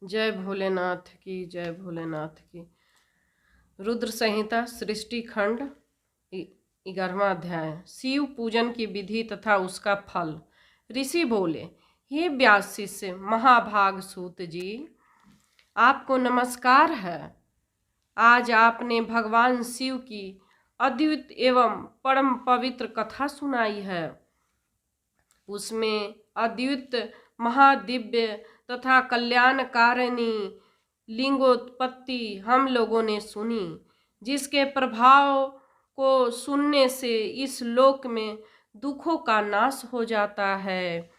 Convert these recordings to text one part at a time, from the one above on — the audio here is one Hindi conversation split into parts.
जय भोलेनाथ की, जय भोलेनाथ की। रुद्र संहिता सृष्टि खंड 11वां अध्याय। शिव पूजन की विधि तथा उसका फल। ऋषि बोले, हे व्यास शिष्य महाभाग सूत जी, आपको नमस्कार है। आज आपने भगवान शिव की अद्भुत एवं परम पवित्र कथा सुनाई है। उसमें अद्भुत महादिव्य तथा कल्याणकारिणी लिंगोत्पत्ति हम लोगों ने सुनी, जिसके प्रभाव को सुनने से इस लोक में दुखों का नाश हो जाता है।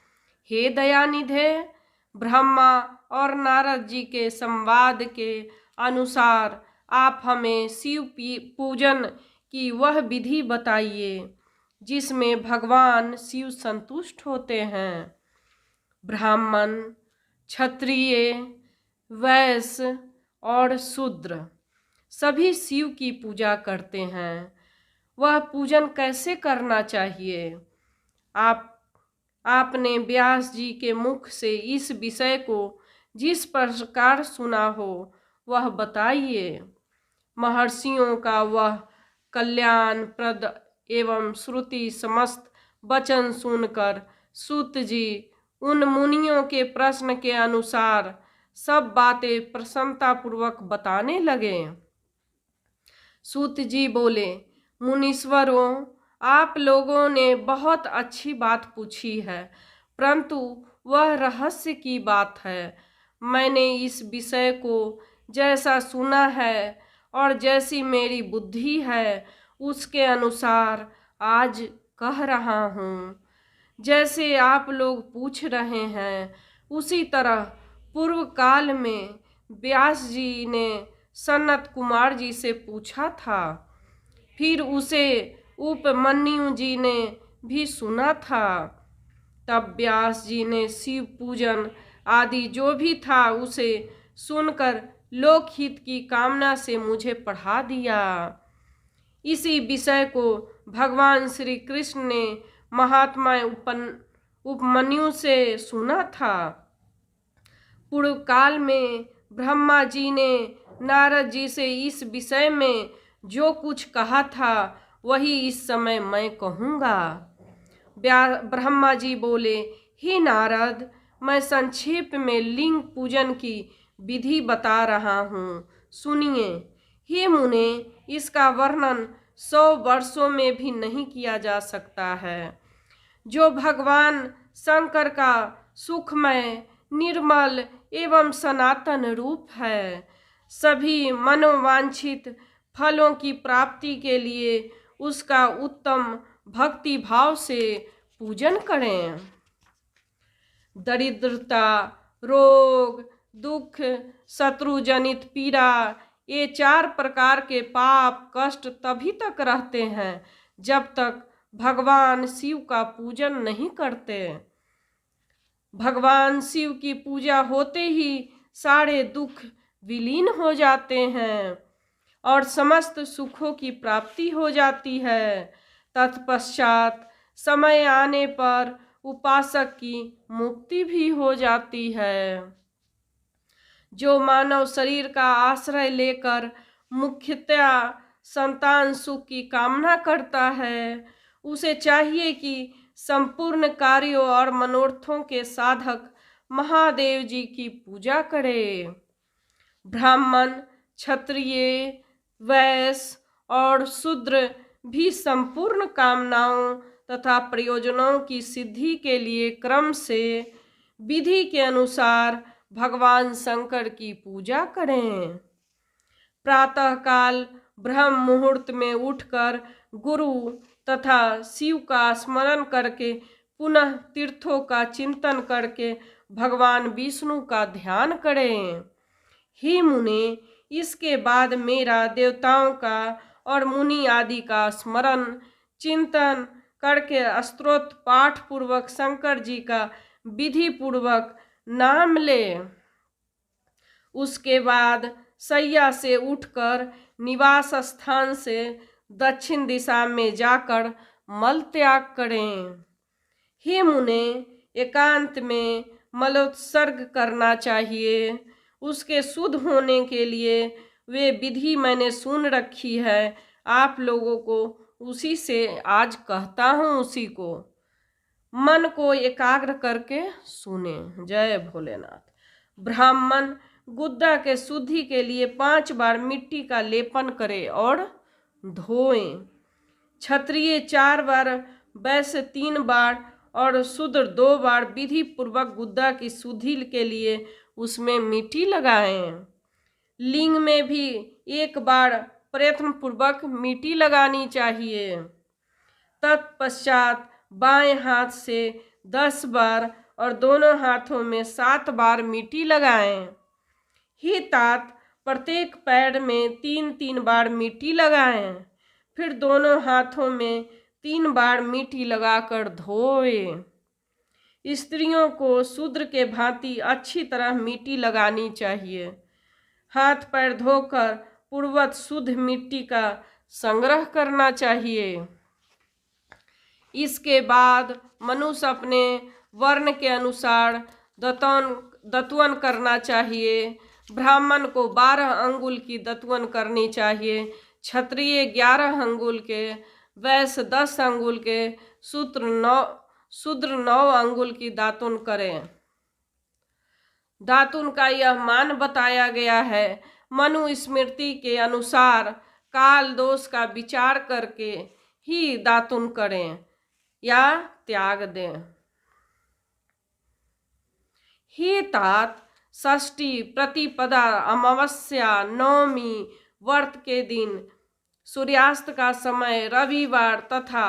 हे दयानिधे, ब्रह्मा और नारद जी के संवाद के अनुसार आप हमें शिव पूजन की वह विधि बताइए जिसमें भगवान शिव संतुष्ट होते हैं। ब्राह्मण, क्षत्रिय, वैश्य और शूद्र सभी शिव की पूजा करते हैं। वह पूजन कैसे करना चाहिए? आपने व्यास जी के मुख से इस विषय को जिस प्रकार सुना हो वह बताइए। महर्षियों का वह कल्याणप्रद एवं श्रुति समस्त वचन सुनकर सूत जी उन मुनियों के प्रश्न के अनुसार सब बातें प्रसन्नतापूर्वक बताने लगे। सूत जी बोले, मुनीश्वरों, आप लोगों ने बहुत अच्छी बात पूछी है, परंतु वह रहस्य की बात है। मैंने इस विषय को जैसा सुना है और जैसी मेरी बुद्धि है उसके अनुसार आज कह रहा हूँ। जैसे आप लोग पूछ रहे हैं उसी तरह पूर्व काल में व्यास जी ने सनत कुमार जी से पूछा था, फिर उसे उपमन्यु जी ने भी सुना था। तब व्यास जी ने शिव पूजन आदि जो भी था उसे सुनकर लोकहित की कामना से मुझे पढ़ा दिया। इसी विषय को भगवान श्री कृष्ण ने महात्मा उपमन्यु से सुना था। पूर्व काल में ब्रह्मा जी ने नारद जी से इस विषय में जो कुछ कहा था वही इस समय मैं कहूँगा। ब्रह्मा जी बोले, हे नारद, मैं संक्षेप में लिंग पूजन की विधि बता रहा हूँ, सुनिए। हे मुने, इसका वर्णन 100 वर्षों में भी नहीं किया जा सकता है। जो भगवान शंकर का सुखमय, निर्मल एवं सनातन रूप है, सभी मनोवांछित फलों की प्राप्ति के लिए उसका उत्तम भक्ति भाव से पूजन करें। दरिद्रता, रोग, दुख, शत्रुजनित पीड़ा, ये 4 प्रकार के पाप कष्ट तभी तक रहते हैं जब तक भगवान शिव का पूजन नहीं करते। भगवान शिव की पूजा होते ही सारे दुख विलीन हो जाते हैं और समस्त सुखों की प्राप्ति हो जाती है। तत्पश्चात समय आने पर उपासक की मुक्ति भी हो जाती है। जो मानव शरीर का आश्रय लेकर मुख्यतया संतान सुख की कामना करता है, उसे चाहिए कि संपूर्ण कार्यों और मनोरथों के साधक महादेव जी की पूजा करे। ब्राह्मण, क्षत्रिय, वैश्य और शूद्र भी संपूर्ण कामनाओं तथा प्रयोजनों की सिद्धि के लिए क्रम से विधि के अनुसार भगवान शंकर की पूजा करें। प्रातःकाल ब्रह्म मुहूर्त में उठकर गुरु तथा शिव का स्मरण करके पुनः तीर्थों का चिंतन करके भगवान विष्णु का ध्यान करें। हे मुने, इसके बाद मेरा देवताओं का और मुनि आदि का स्मरण चिंतन करके स्तोत्र पाठ पूर्वक शंकर जी का विधि पूर्वक नाम ले। उसके बाद शैया से उठकर निवास स्थान से दक्षिण दिशा में जाकर मल त्याग करें। हे मुने, एकांत में मलोत्सर्ग करना चाहिए। उसके शुद्ध होने के लिए वे विधि मैंने सुन रखी है। आप लोगों को उसी से आज कहता हूँ, उसी को मन को एकाग्र करके सुने। जय भोलेनाथ। ब्राह्मण गुद्दा के शुद्धि के लिए 5 बार मिट्टी का लेपन करे और धोएं। क्षत्रिय 4 बार, वैश्य 3 बार और शूद्र 2 बार विधि पूर्वक गुद्दा की शुद्धि के लिए उसमें मिट्टी लगाएं। लिंग में भी 1 बार प्रयत्न पूर्वक मिट्टी लगानी चाहिए। तत्पश्चात बाएं हाथ से 10 बार और दोनों हाथों में 7 बार मिट्टी लगाएं। ही तात प्रत्येक पैर में 3-3 बार मिट्टी लगाएं। फिर दोनों हाथों में 3 बार मिट्टी लगाकर धोएं। स्त्रियों को शूद्र के भांति अच्छी तरह मिट्टी लगानी चाहिए। हाथ पैर धोकर पूर्ववत शुद्ध मिट्टी का संग्रह करना चाहिए। इसके बाद मनुष्य अपने वर्ण के अनुसार दतवन करना चाहिए। ब्राह्मण को 12 अंगुल की दतवन करनी चाहिए, क्षत्रिय 11 अंगुल के, वैश्य 10 अंगुल के, शूद्र 9 अंगुल की दातुन करें। दातुन का यह मान बताया गया है। मनु स्मृति के अनुसार काल दोष का विचार करके ही दातुन करें या त्याग दें। ही तात षष्ठी, प्रतिपदा, अमावस्या, नवमी, व्रत के दिन, सूर्यास्त का समय, रविवार तथा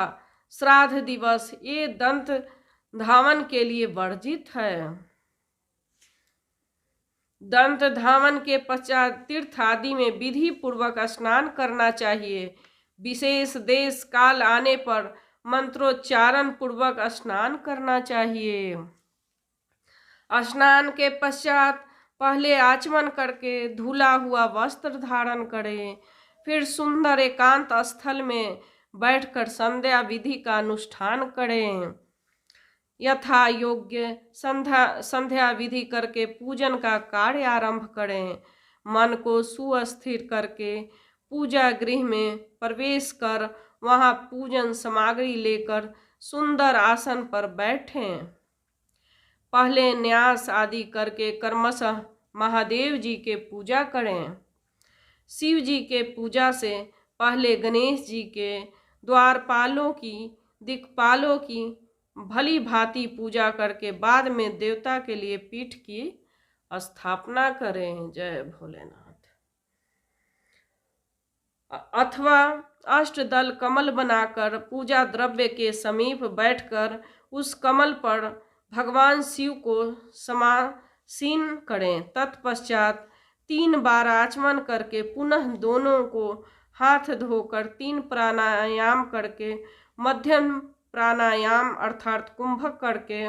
श्राद्ध दिवस ये दंत धावन के लिए वर्जित है। दंत धावन के पश्चात तीर्थ आदि में विधि पूर्वक स्नान करना चाहिए। विशेष देश काल आने पर मंत्रोच्चारण पूर्वक स्नान करना चाहिए। स्नान के पश्चात पहले आचमन करके धुला हुआ वस्त्र धारण करें। फिर सुंदर एकांत स्थल में बैठकर संध्या विधि का अनुष्ठान करें। यथा योग्य संध्या विधि करके पूजन का कार्य आरंभ करें। मन को सुस्थिर करके पूजा गृह में प्रवेश कर वहां पूजन सामग्री लेकर सुंदर आसन पर बैठें। पहले न्यास आदि करके कर्मशः महादेव जी के पूजा करें। शिव जी के पूजा से पहले गणेश जी के, द्वारपालों की, दिक्पालों की भली भांति पूजा करके बाद में देवता के लिए पीठ की स्थापना करें। जय भोलेनाथ। अथवा अष्टदल कमल बनाकर पूजा द्रव्य के समीप बैठकर उस कमल पर भगवान शिव को समासीन करें। तत्पश्चात 3 बार आचमन करके पुनः दोनों को हाथ धोकर 3 प्राणायाम करके मध्यम प्राणायाम अर्थात कुंभक करके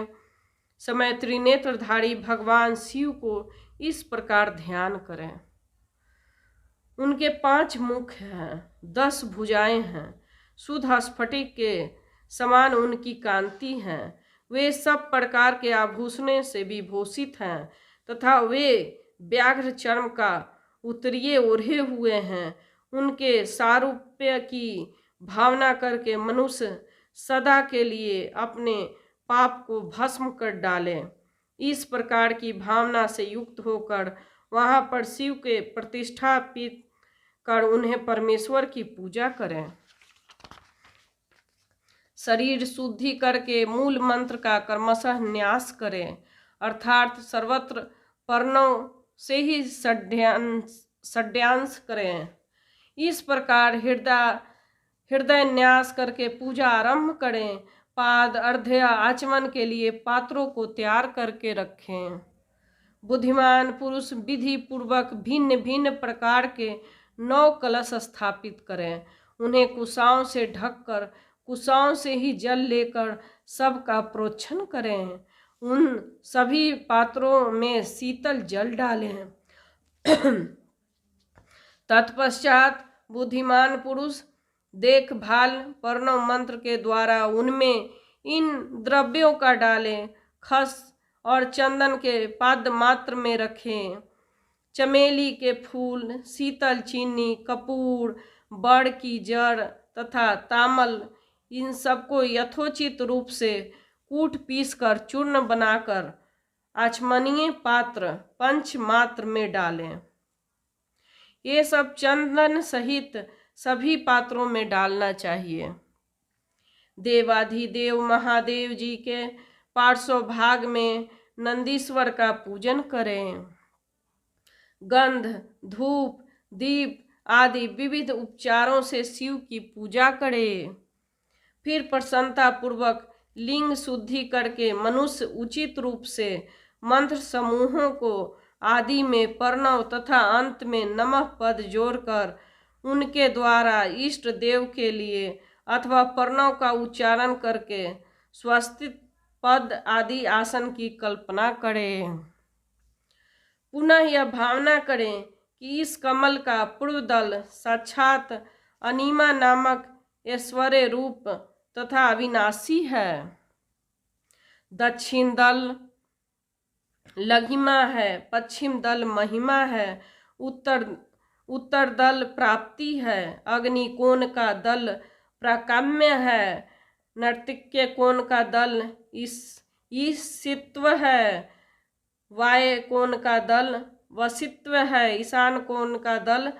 समय त्रिनेत्रधारी भगवान शिव को इस प्रकार ध्यान करें। उनके 5 मुख हैं, 10 भुजाएं हैं, शुद्ध स्फटिक के समान उनकी कांति है। वे सब प्रकार के आभूषणों से विभूषित हैं तथा वे व्याघ्र चर्म का उत्तरीय ओढ़े हुए हैं। उनके सारूप्य की भावना करके मनुष्य सदा के लिए अपने पाप को भस्म कर डाले। इस प्रकार की भावना से युक्त होकर वहां पर शिव के प्रतिष्ठापित कर उन्हें परमेश्वर की पूजा करें। शरीर शुद्धि करके मूल मंत्र का क्रमशः न्यास करें, अर्थात सर्वत्र पर्णों से ही षड्यांश करें। इस प्रकार हृदय न्यास करके पूजा आरंभ करें। पाद अर्घ्य आचमन के लिए पात्रों को तैयार करके रखें। बुद्धिमान पुरुष विधि पूर्वक भिन्न भिन्न प्रकार के 9 कलश स्थापित करें। उन्हें कुशाओं से ढककर कुशाओं से ही जल लेकर सबका प्रोक्षण करें। उन सभी पात्रों में शीतल जल डालें। तत्पश्चात बुद्धिमान पुरुष देखभाल प्रणव मंत्र के द्वारा उनमें इन द्रव्यों का डालें। खस और चंदन के पाद मात्र में रखें। चमेली के फूल, शीतल चीनी, कपूर, बड़ की जड़ तथा तामल, इन सबको यथोचित रूप से कूट पीस कर चूर्ण बनाकर आचमनीय पात्र पंचमात्र में डालें। ये सब चंदन सहित सभी पात्रों में डालना चाहिए। देवाधिदेव महादेव जी के पार्श्व भाग में नंदीश्वर का पूजन करें। गंध, धूप, दीप आदि विविध उपचारों से शिव की पूजा करें। फिर प्रसन्नता पूर्वक लिंग शुद्धि करके मनुष्य उचित रूप से मंत्र समूहों को आदि में प्रणव तथा अंत में नमः पद जोड़कर उनके द्वारा इष्ट देव के लिए अथवा प्रणव का उच्चारण करके स्वस्तिक पद आदि आसन की कल्पना करें। पुनः यह भावना करें कि इस कमल का पूर्व दल साक्षात अनिमा नामक ऐश्वर्य रूप तथा अविनाशी है, दक्षिण दल लघिमा है, पश्चिम दल महिमा है, उत्तर दल प्राप्ति है, अग्नि कोण का दल प्राकाम्य है, नर्तिक्य कोण का दल ईशित्व है, वाय कोण का दल वसित्व है, ईशान कोण का दल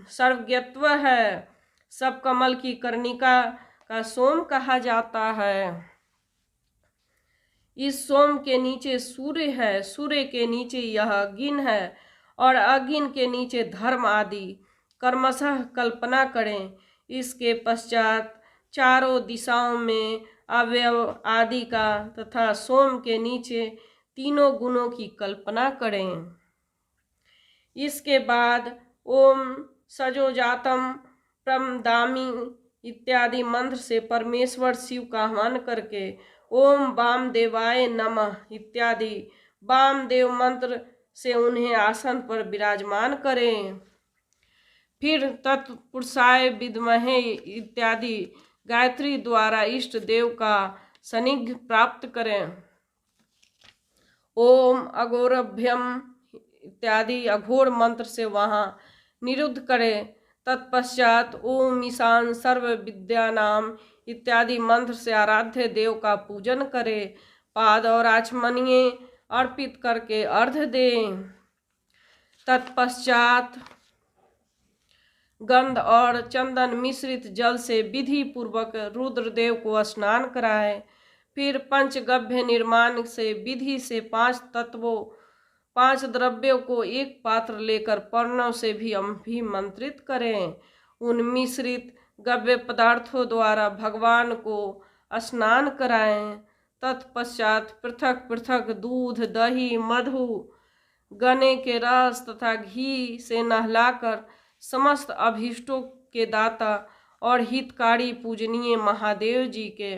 सर्वज्ञत्व है। सब कमल की कर्णिका का सोम कहा जाता है। इस सोम के नीचे सूर्य है, सूर्य के नीचे यह अग्नि है और अग्नि के नीचे धर्म आदि कर्मशः कल्पना करें। इसके पश्चात चारों दिशाओं में अवयव आदि का तथा सोम के नीचे तीनों गुणों की कल्पना करें। इसके बाद ओम सजोजातम प्रमदामि इत्यादि मंत्र से परमेश्वर शिव का आह्वान करके ओम वामदेवाय नमः इत्यादि वामदेव मंत्र से उन्हें आसन पर विराजमान करें। फिर तत्पुरुषाय विद्महे इत्यादि गायत्री द्वारा इष्ट देव का सानिध्य प्राप्त करें। ओम अघोरभ्यम इत्यादि अघोर मंत्र से वहाँ निरुद्ध करें। तत्पश्चात ओम ईशान सर्व विद्यानाम इत्यादि मंत्र से आराध्य देव का पूजन करें। पाद और आचमनीय अर्पित करके अर्घ्य दें। तत्पश्चात गंध और चंदन मिश्रित जल से विधि पूर्वक रुद्रदेव को स्नान कराएं। फिर पंचगव्य निर्माण से विधि से 5 तत्वों 5 द्रव्यों को एक पात्र लेकर पर्णों से भी अभिमंत्रित करें। उन मिश्रित गव्य पदार्थों द्वारा भगवान को स्नान कराएं। तत्पश्चात पृथक पृथक दूध, दही, मधु, गन्ने के रस तथा घी से नहलाकर समस्त अभीष्टों के दाता और हितकारी पूजनीय महादेव जी के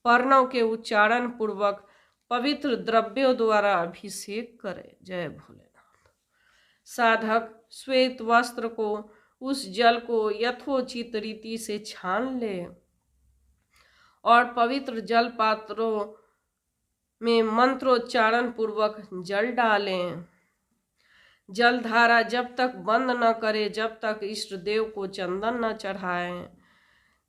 पर्णों के उच्चारण पूर्वक पवित्र द्रव्यों द्वारा अभिषेक करे। जय भोलेनाथ। साधक श्वेत वस्त्र को उस जल को यथोचित रीति से छान ले और पवित्र जल पात्रों में मंत्रोच्चारण पूर्वक जल डालें। जलधारा जब तक बंद न करे जब तक इष्ट देव को चंदन न चढ़ाएं।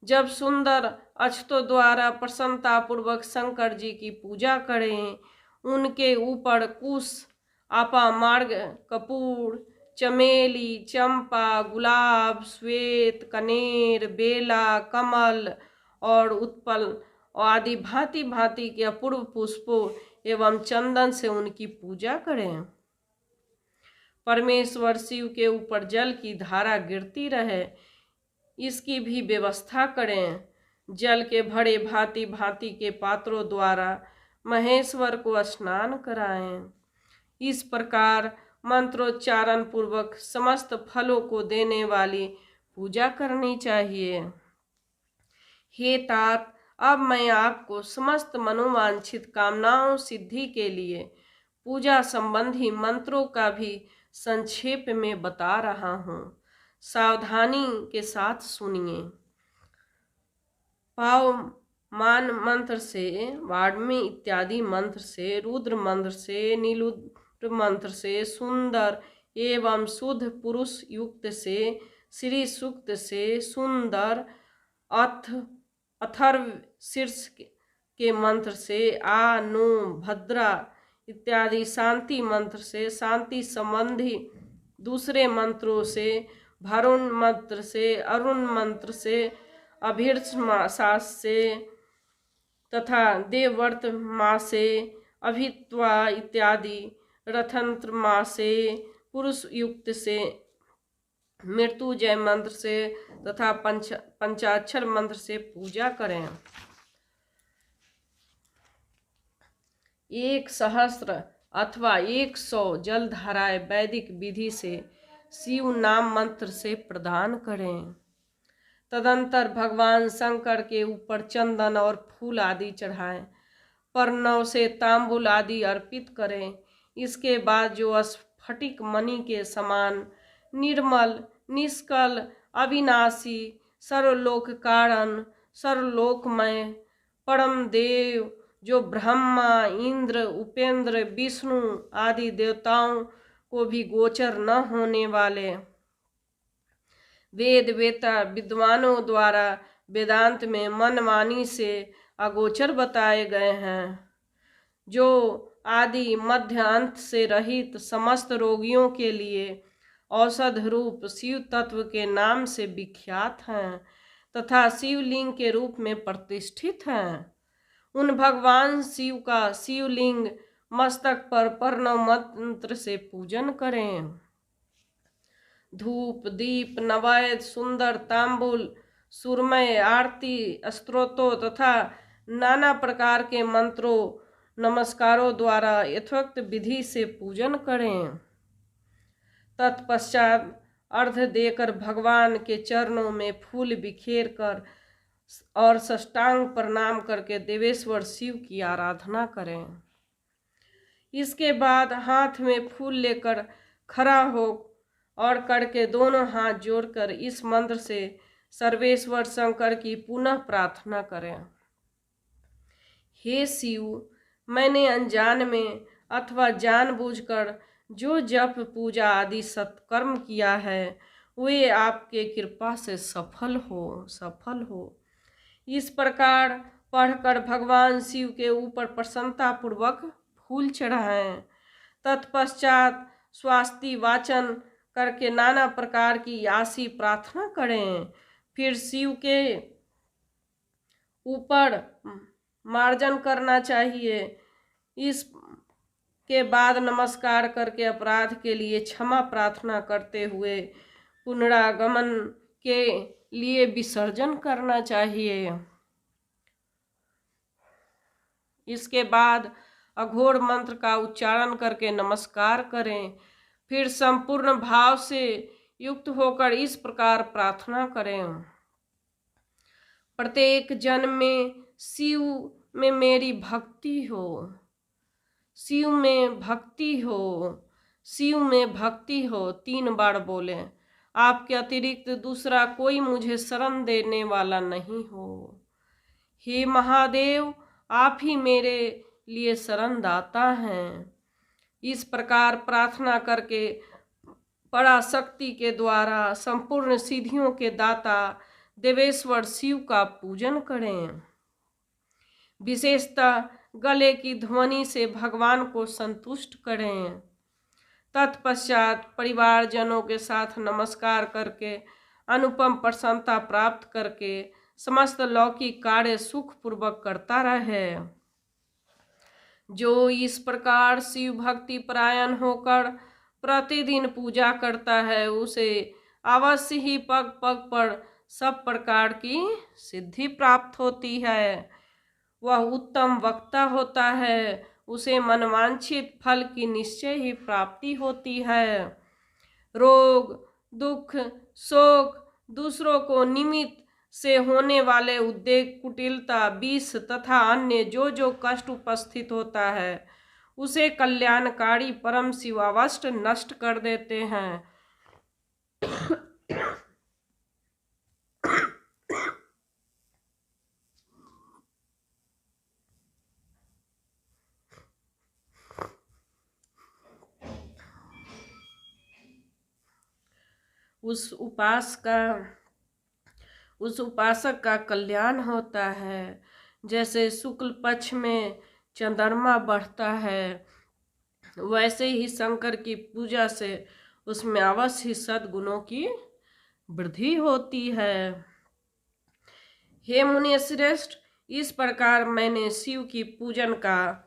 जब सुंदर अक्षतों द्वारा प्रसन्नता पूर्वक शंकर जी की पूजा करें। उनके ऊपर कुश, आपा मार्ग, कपूर, चमेली, चंपा, गुलाब, श्वेत, कनेर, बेला, कमल और उत्पल आदि भांति भांति के अपूर्व पुष्पों एवं चंदन से उनकी पूजा करें। परमेश्वर शिव के ऊपर जल की धारा गिरती रहे, इसकी भी व्यवस्था करें। जल के भरे भांति भांति के पात्रों द्वारा महेश्वर को स्नान कराएं। इस प्रकार मंत्रोच्चारण पूर्वक समस्त फलों को देने वाली पूजा करनी चाहिए। हे तात, अब मैं आपको समस्त मनोवांछित कामनाओं सिद्धि के लिए पूजा संबंधी मंत्रों का भी संक्षेप में बता रहा हूँ। सावधानी के साथ सुनिए। पाव मान मंत्र से, वाड्मी इत्यादि मंत्र से, रुद्र मंत्र से, नीलुद्ध मंत्र से सुंदर एवं शुद्ध पुरुष युक्त से श्री सूक्त से सुंदर अथ अथर्व शीर्ष के मंत्र से आ नु भद्रा इत्यादि शांति मंत्र से शांति संबंधी दूसरे मंत्रों से भरुण मंत्र से अरुण मंत्र से अभीर्ष मास से तथा देवव्रत मास से अभित्वा इत्यादि रथंत्र मास से पुरुष युक्त से मृत्युजय मंत्र से तथा पंचाक्षर मंत्र से पूजा करें। 1,000 अथवा 100 जलधाराएं वैदिक विधि से शिव नाम मंत्र से प्रदान करें। तदंतर भगवान शंकर के ऊपर चंदन और फूल आदि चढ़ाएं, परनव से तांबुल आदि अर्पित करें। इसके बाद जो स्फटिक मणि के समान निर्मल निष्कल अविनाशी सर्वलोक कारण सर्वलोकमय परम देव जो ब्रह्मा इंद्र उपेंद्र विष्णु आदि देवताओं को भी गोचर न होने वाले वेद वेता विद्वानों द्वारा वेदांत में मनमानी से अगोचर बताए गए हैं, जो आदि मध्य अंत से रहित समस्त रोगियों के लिए औषध रूप शिव तत्व के नाम से विख्यात हैं तथा शिवलिंग के रूप में प्रतिष्ठित हैं। उन भगवान शिव का शिवलिंग मस्तक पर प्रणव मंत्र से पूजन करें। धूप दीप नैवेद्य सुंदर तांबुल सुरमय आरती स्तोत्रों तथा नाना प्रकार के मंत्रों नमस्कारों द्वारा यथोक्त विधि से पूजन करें। तत्पश्चात अर्घ देकर भगवान के चरणों में फूल बिखेर कर और साष्टांग प्रणाम करके देवेश्वर शिव की आराधना करें। इसके बाद हाथ में फूल लेकर खड़ा हो और करके दोनों हाथ जोड़कर इस मंत्र से सर्वेश्वर शंकर की पुनः प्रार्थना करें। हे शिव, मैंने अनजान में अथवा जानबूझकर जो जप पूजा आदि सत्कर्म किया है वे आपके कृपा से सफल हो। इस प्रकार पढ़कर भगवान शिव के ऊपर प्रसन्नता पूर्वक फूल चढ़ाएं। तत्पश्चात स्वास्ति वाचन करके नाना प्रकार की आशी प्रार्थना करें। फिर शिव के ऊपर मार्जन करना चाहिए। इसके बाद नमस्कार करके अपराध के लिए क्षमा प्रार्थना करते हुए पुनरागमन के लिए विसर्जन करना चाहिए। इसके बाद अघोर मंत्र का उच्चारण करके नमस्कार करें। फिर संपूर्ण भाव से युक्त होकर इस प्रकार प्रार्थना करें। प्रत्येक जन्म में शिव में मेरी भक्ति हो, शिव में भक्ति हो, शिव में भक्ति हो 3 बार बोले। आपके अतिरिक्त दूसरा कोई मुझे शरण देने वाला नहीं हो। हे महादेव, आप ही मेरे लिए शरण दाता हैं। इस प्रकार प्रार्थना करके पराशक्ति के द्वारा संपूर्ण सिद्धियों के दाता देवेश्वर शिव का पूजन करें। विशेषतः गले की ध्वनि से भगवान को संतुष्ट करें। तत्पश्चात परिवारजनों के साथ नमस्कार करके अनुपम प्रसन्नता प्राप्त करके समस्त लौकिक कार्य सुखपूर्वक करता रहे। जो इस प्रकार शिव भक्ति परायण होकर प्रतिदिन पूजा करता है उसे अवश्य ही पग पग पर सब प्रकार की सिद्धि प्राप्त होती है। वह उत्तम वक्ता होता है, उसे मनवांछित फल की निश्चय ही प्राप्ति होती है। रोग दुख शोक दूसरों को निमित्त से होने वाले उद्वेग कुटिलता विष तथा अन्य जो कष्ट उपस्थित होता है उसे कल्याणकारी परम शिव अवश्य नष्ट कर देते हैं। उस उपासक का कल्याण होता है। जैसे शुक्ल पक्ष में चंद्रमा बढ़ता है, वैसे ही शंकर की पूजा से उसमें अवश्य सद्गुणों की वृद्धि होती है। हे मुनि श्रेष्ठ, इस प्रकार मैंने शिव की पूजन का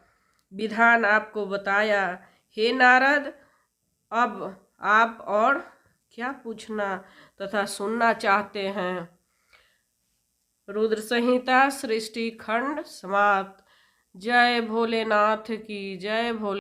विधान आपको बताया। हे नारद, अब आप और क्या पूछना तथा सुनना चाहते हैं? रुद्र संहिता सृष्टि खंड समाप्त। जय भोलेनाथ की जय। भोले